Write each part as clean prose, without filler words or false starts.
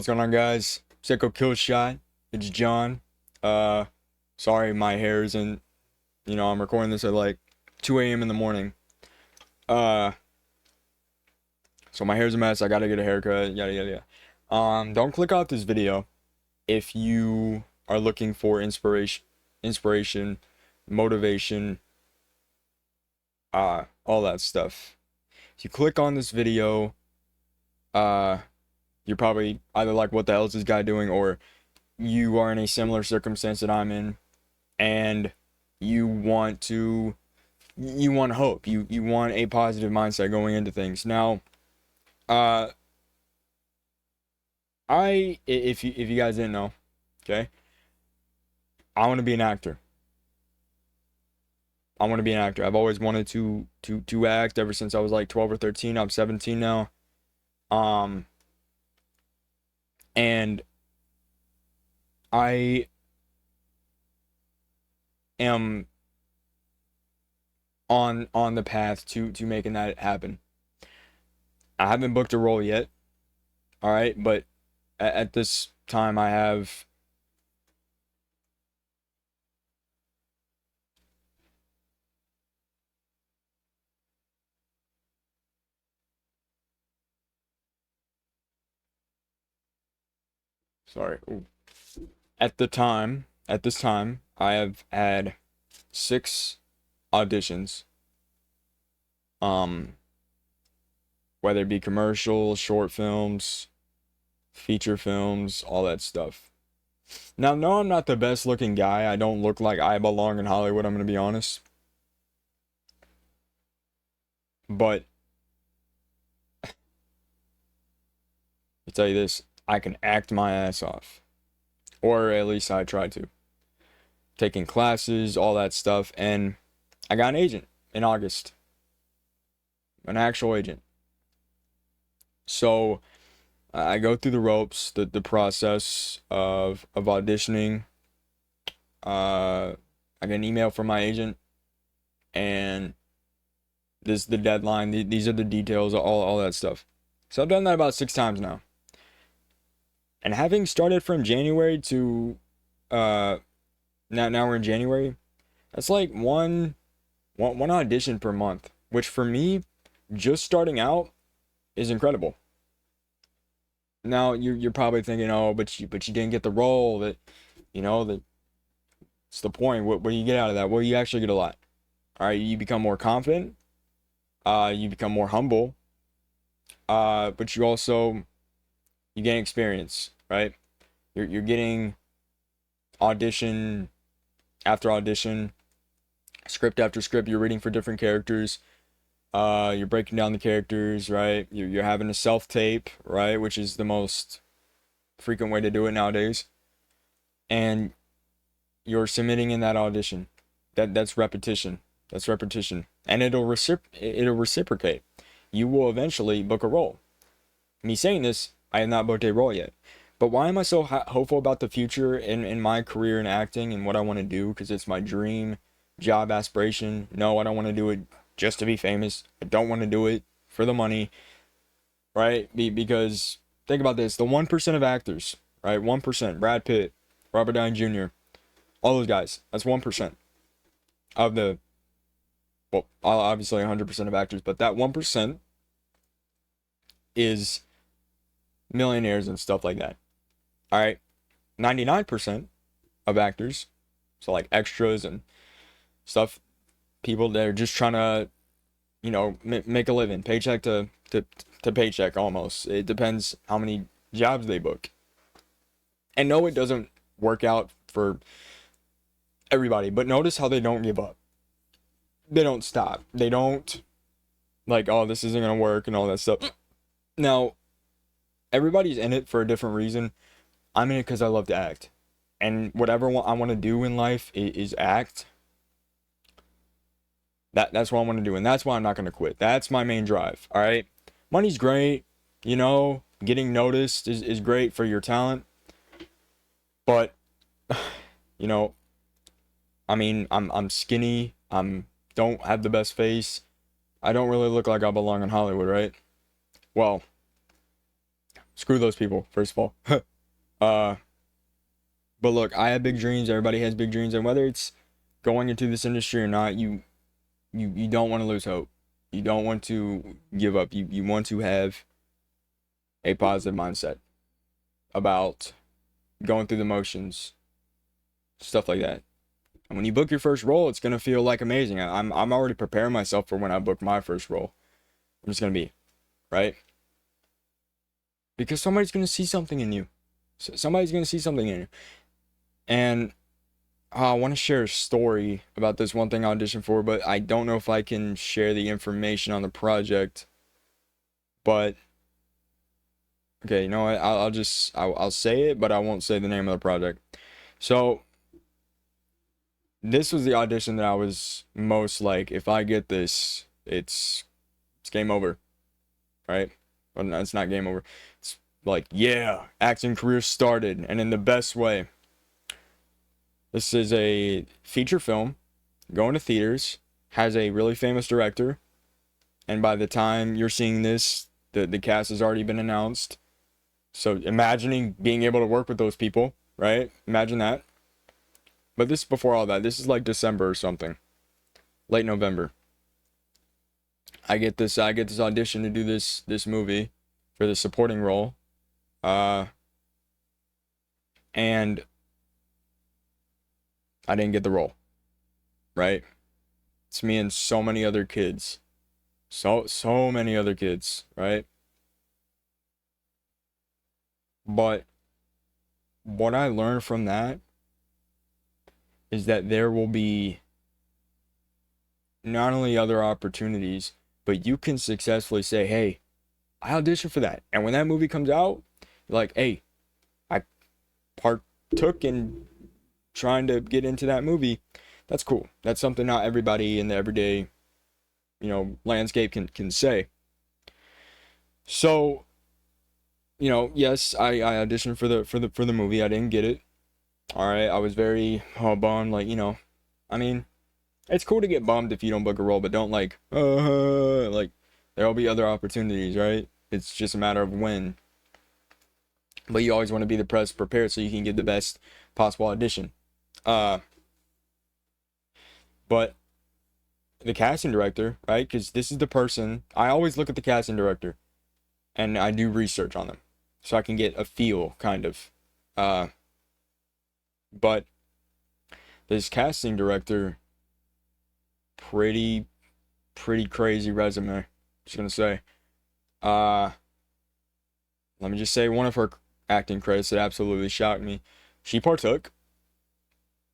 What's going on, guys? Sicko Kill Shot. It's John. Sorry my hair isn't, I'm recording this at like 2 a.m. in the morning. Uh, so my hair's a mess. I gotta get a haircut, yada yada yada. Don't click off this video if you are looking for inspiration, motivation, all that stuff. If you click on this video, uh, you're probably either like, what the hell is this guy doing? Or you are in a similar circumstance that I'm in, and you want hope. You want a positive mindset going into things. Now, uh, if you guys didn't know, okay, I want to be an actor. I want to be an actor. I've always wanted to act ever since I was like 12 or 13. I'm 17 now. Um, and I am on the path to making that happen. I haven't booked a role yet. All right, but at this time I have sorry. Ooh. At this time, I have had 6 auditions. Um, whether it be commercials, short films, feature films, all that stuff. Now, no, I'm not the best looking guy. I don't look like I belong in Hollywood, I'm gonna be honest. But I'll tell you this, I can act my ass off. Or at least I try to. Taking classes, all that stuff, and I got an agent in August. An actual agent. So I go through the ropes, the process of auditioning. I get an email from my agent, and this is the deadline. These are the details, all that stuff. So I've done that about 6 times now. And having started from January to now we're in January, that's like one audition per month, which for me, just starting out, is incredible. Now you're probably thinking, oh, but you didn't get the role. That's the point. What do you get out of that? Well, you actually get a lot. All right, you become more confident. You become more humble. But you gain experience, right? You're getting audition after audition, script after script. You're reading for different characters. You're breaking down the characters, right? You're having a self tape, right, which is the most frequent way to do it nowadays. And you're submitting in that audition. That's repetition. That's repetition, and it'll reciprocate. You will eventually book a role. Me saying this, I have not booked a role yet. But why am I so hopeful about the future in my career in acting and what I want to do? Because it's my dream job aspiration. No, I don't want to do it just to be famous. I don't want to do it for the money, right? Because think about this, the 1% of actors, right? 1%, Brad Pitt, Robert Downey Jr., all those guys, that's 1% of the, well, obviously 100% of actors, but that 1% is millionaires and stuff like that. All right, 99% of actors, so like extras and stuff, people that are just trying to, make a living, paycheck to paycheck almost. It depends how many jobs they book. And no, it doesn't work out for everybody, but notice how they don't give up. They don't stop. They don't like, oh, this isn't gonna work and all that stuff. Now, everybody's in it for a different reason. I'm in it because I love to act. And whatever I want to do in life is act. That's what I want to do, and that's why I'm not gonna quit. That's my main drive. All right, money's great, getting noticed is great for your talent, but you know, I mean, I'm skinny. Don't have the best face. I don't really look like I belong in Hollywood, right? Well, Screw those people, first of all. uh, but look, I have big dreams. Everybody has big dreams, and whether it's going into this industry or not, you don't want to lose hope. You don't want to give up. You want to have a positive mindset about going through the motions, stuff like that. And when you book your first role, it's gonna feel like amazing. I'm already preparing myself for when I book my first role. I'm just gonna be right because somebody's gonna see something in you. Somebody's gonna see something in you. And I want to share a story about this one thing I auditioned for, but I don't know if I can share the information on the project. But okay, you know what? I'll say it, but I won't say the name of the project. So this was the audition that I was most like, if I get this, it's game over, right? Well, no, it's not game over. It's like, yeah, acting career started, and in the best way. This is a feature film going to theaters, has a really famous director, and by the time you're seeing this, the cast has already been announced. So imagining being able to work with those people, right? Imagine that. But this is before all that. This is like December or something. Late November. I get this audition to do this movie for the supporting role. And I didn't get the role. Right? It's me and so many other kids. So many other kids, right? But what I learned from that is that there will be not only other opportunities, but you can successfully say, hey, I auditioned for that. And when that movie comes out, you're like, hey, I partook in trying to get into that movie. That's cool. That's something not everybody in the everyday, landscape can say. So, yes, I auditioned for the movie. I didn't get it. All right, I was very bummed. Like, I mean, it's cool to get bummed if you don't book a role, but don't like there'll be other opportunities, right? It's just a matter of when. But you always want to be the best prepared so you can get the best possible audition. But the casting director, right? Because this is the person, I always look at the casting director and I do research on them so I can get a feel, kind of. But this casting director, pretty crazy resume. Just gonna say. Let me just say one of her acting credits that absolutely shocked me. She partook.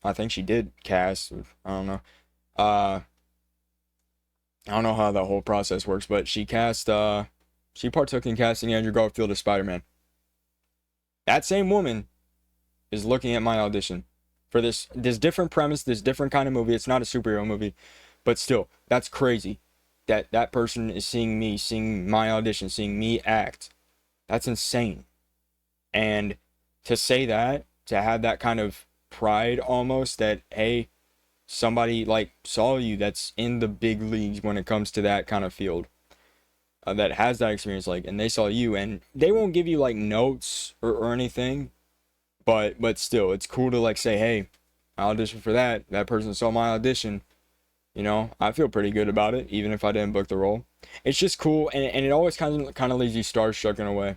I think she did cast. I don't know. I don't know how that whole process works, but she partook in casting Andrew Garfield as Spider-Man. That same woman is looking at my audition for this different premise, this different kind of movie. It's not a superhero movie, but still, that's crazy. That person is seeing me, seeing my audition, seeing me act. That's insane. And to say that, to have that kind of pride almost that, hey, somebody like saw you that's in the big leagues when it comes to that kind of field, that has that experience, like, and they saw you, and they won't give you like notes or anything, but still, it's cool to like say, hey, I auditioned for that. That person saw my audition. I feel pretty good about it, even if I didn't book the role. It's just cool, and it always kind of leaves you starstruck in a way.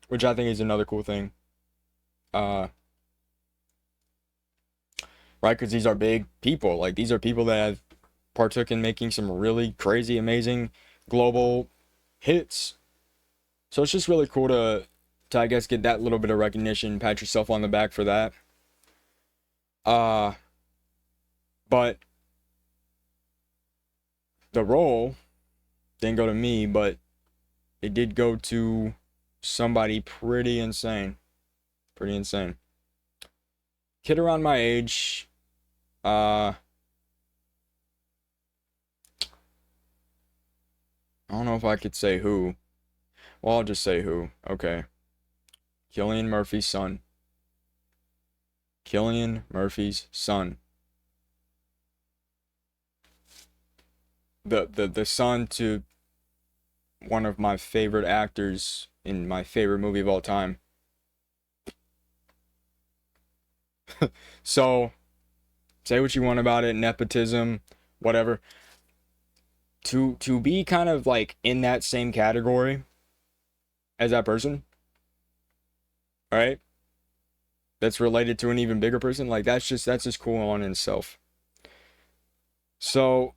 Which I think is another cool thing. Right? Because these are big people. Like, these are people that have partook in making some really crazy, amazing global hits. So it's just really cool to I guess get that little bit of recognition, pat yourself on the back for that. But the role didn't go to me, but it did go to somebody pretty insane. Pretty insane. Kid around my age. I don't know if I could say who. Well, I'll just say who. Okay. Cillian Murphy's son. Cillian Murphy's son. The son to one of my favorite actors in my favorite movie of all time. So, say what you want about it, nepotism, whatever. To be kind of like in that same category as that person, right? That's related to an even bigger person, like that's just cool on in itself. So,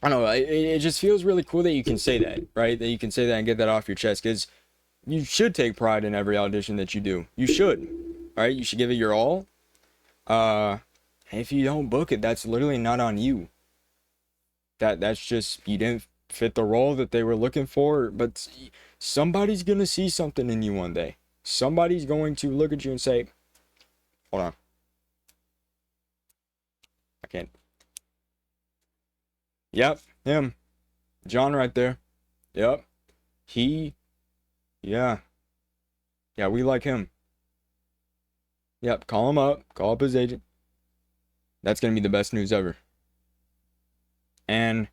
I don't know, it just feels really cool that you can say that, right? That you can say that and get that off your chest, because you should take pride in every audition that you do. You should, right? You should give it your all. And if you don't book it, that's literally not on you. That's just, you didn't fit the role that they were looking for, but somebody's gonna see something in you one day. Somebody's going to look at you and say, hold on, I can't. Yep, him. John right there. Yep. He, yeah. Yeah, we like him. Yep, call him up. Call up his agent. That's gonna be the best news ever. And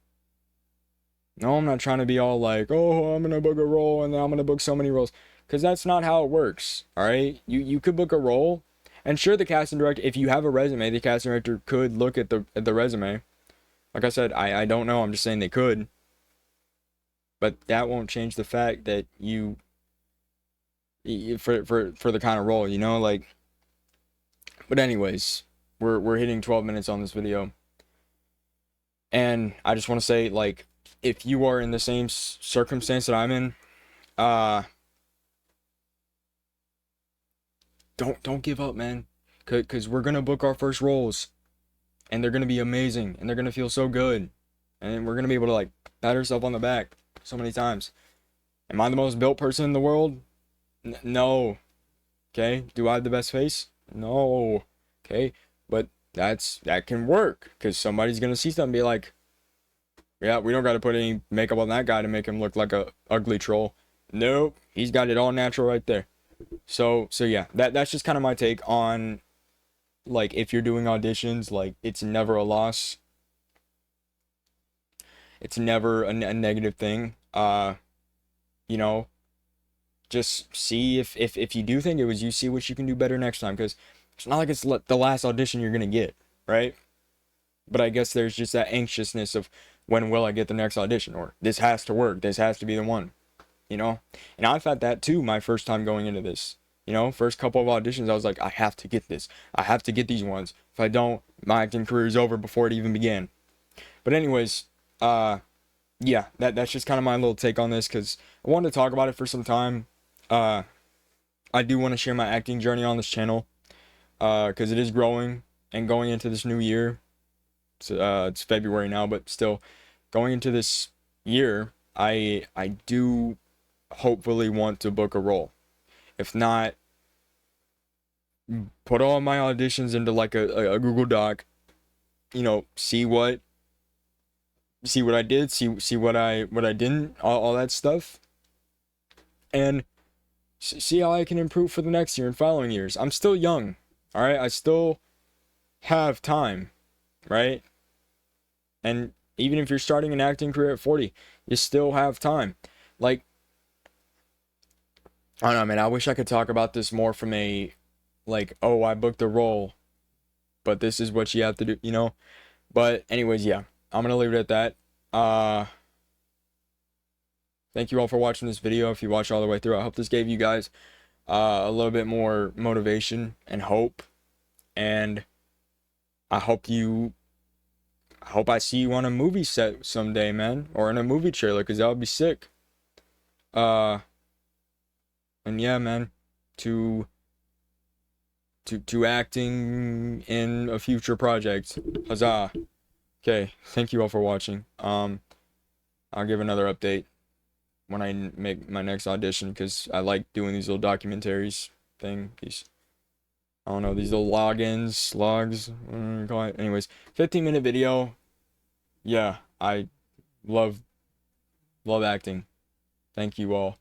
no, I'm not trying to be all like, oh, I'm gonna book a role and then I'm gonna book so many roles. Because that's not how it works. Alright? You could book a role. And sure, the casting director, if you have a resume, the casting director could look at the resume. Like I said, I don't know, I'm just saying they could. But that won't change the fact that you for the kind of role, you know, like. But anyways, we're hitting 12 minutes on this video. And I just want to say, like, if you are in the same circumstance that I'm in, don't give up, man. Cause we're gonna book our first roles, and they're gonna be amazing, and they're gonna feel so good, and we're gonna be able to like pat ourselves on the back so many times. Am I the most built person in the world? No. Okay. Do I have the best face? No. Okay. But that can work, because somebody's gonna see something and be like, yeah, we don't got to put any makeup on that guy to make him look like a ugly troll. Nope, he's got it all natural right there. So yeah, that's just kind of my take on, like, if you're doing auditions, like, it's never a loss. It's never a negative thing. You know, just see if you do think it was you, see what you can do better next time, because it's not like it's the last audition you're gonna get, right? But I guess there's just that anxiousness of, when will I get the next audition? Or this has to work. This has to be the one, you know? And I've had that too my first time going into this. You know, first couple of auditions, I was like, I have to get this. I have to get these ones. If I don't, my acting career is over before it even began. But anyways, yeah, that's just kind of my little take on this, because I wanted to talk about it for some time. I do want to share my acting journey on this channel, because it is growing and going into this new year. It's February now, but still, going into this year, I do hopefully want to book a role. If not, put all my auditions into like a Google Doc, you know, see what I did, see what I didn't, all that stuff, and see how I can improve for the next year and following years. I'm still young, all right? I still have time, right? And even if you're starting an acting career at 40, you still have time. Like, I don't know, man. I wish I could talk about this more from a, like, oh, I booked a role, but this is what you have to do, you know? But anyways, yeah, I'm gonna leave it at that. Thank you all for watching this video. If you watched all the way through, I hope this gave you guys a little bit more motivation and hope. And I hope I see you on a movie set someday, man, or in a movie trailer, because that would be sick. And yeah, man, to acting in a future project. Huzzah. Okay, thank you all for watching. I'll give another update when I make my next audition, because I like doing these little documentaries thing. I don't know, these little logs, call it. Anyways, 15-minute video. Yeah, I love acting. Thank you all.